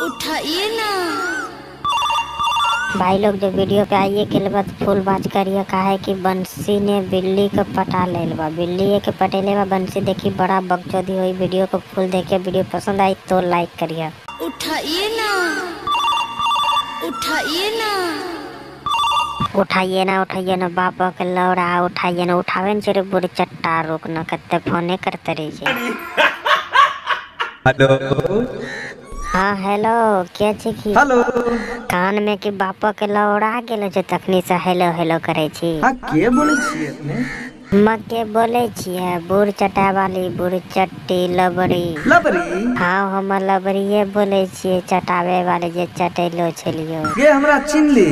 उठाइए ना भाई लोग जो वीडियो पे आइए के बाद फुल बात करिए काहे कि बंसी ने बिल्ली को पटा लेल बा। बिल्ली के पटेले बा बंसी देखी बड़ा बकचोदी हुई। वीडियो को फुल देखिए, वीडियो पसंद आई तो लाइक करिए। उठाइए ना उठाइए ना उठाइए ना बापा के लौड़ा उठाइए ना। उठावे न चोरी बुरी चट्टा रोक न कत्ते फोने करते रही। हेलो। हाँ हेलो क्या छी की हेलो। कान में कि बापा के लौड़ा गेल जो तखनी से हेलो हेलो करे छी। हाँ के बोले छी अपने? मके बोले छिए बूढ़ चटा वाली बूढ़ चट्टी लबड़ी। लबरी? हाँ हम लबड़िए बोले छिए चटावे वाले जे चटेलो छलियो। ये हमरा चिन्हली।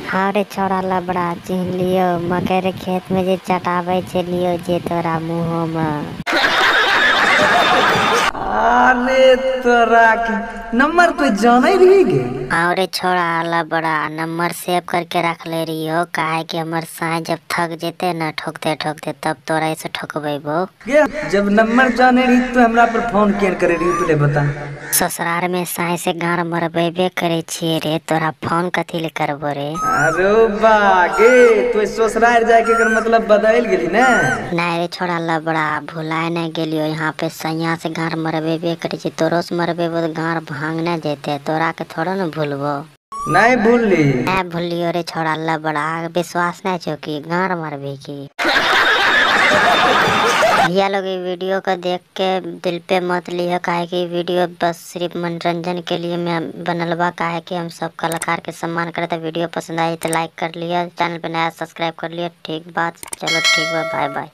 हाँ रे छोड़ा लबड़ा चिन्ह लियो। मकई रे खेत में जे चटावे छलियो जे तोरा मुँह में। अरे तोरा के नंबर पे जाने रही गे। हाँ रे छोड़ा लबड़ा नंबर सेव करके रख ले रही हो काहे कि हमर साई जब थक जेते न ठोकते ठोकते तब तोरा ऐसे ठोकबेबो। गे जब नंबर जाने रही तो हमरा पर फोन केन करे रही पहले बता। ससुराल में साई से गार मरबेबे करे छिए रे तोरा फोन कथी ले करबो रे। अरे बा गे तू ससुराल जाए के मतलब बदल गेली ना। नहीं रे छोड़ा लबड़ा भुलाए नहीं गेलियो। यहाँ पे सैया से गार मरबेबे करे छी। तोरो से मरबेबो तो गार भांग न जेते तोरा के थोड़ा न भूलबो। नहीं भूलली। नहीं भूलियो रे छोड़ा लबड़ा विश्वास नहीं छो कि गार मरबे की। भैया लोग ये वीडियो को देख के दिल पे मत लिया काहे कि वीडियो बस सिर्फ मनोरंजन के लिए मैं बनल बा। काहे कि हम सब कलाकार के सम्मान करते। वीडियो पसंद आई तो लाइक कर लिया, चैनल पे नया सब्सक्राइब कर लिया। ठीक बात चलो ठीक बा बाय बाय।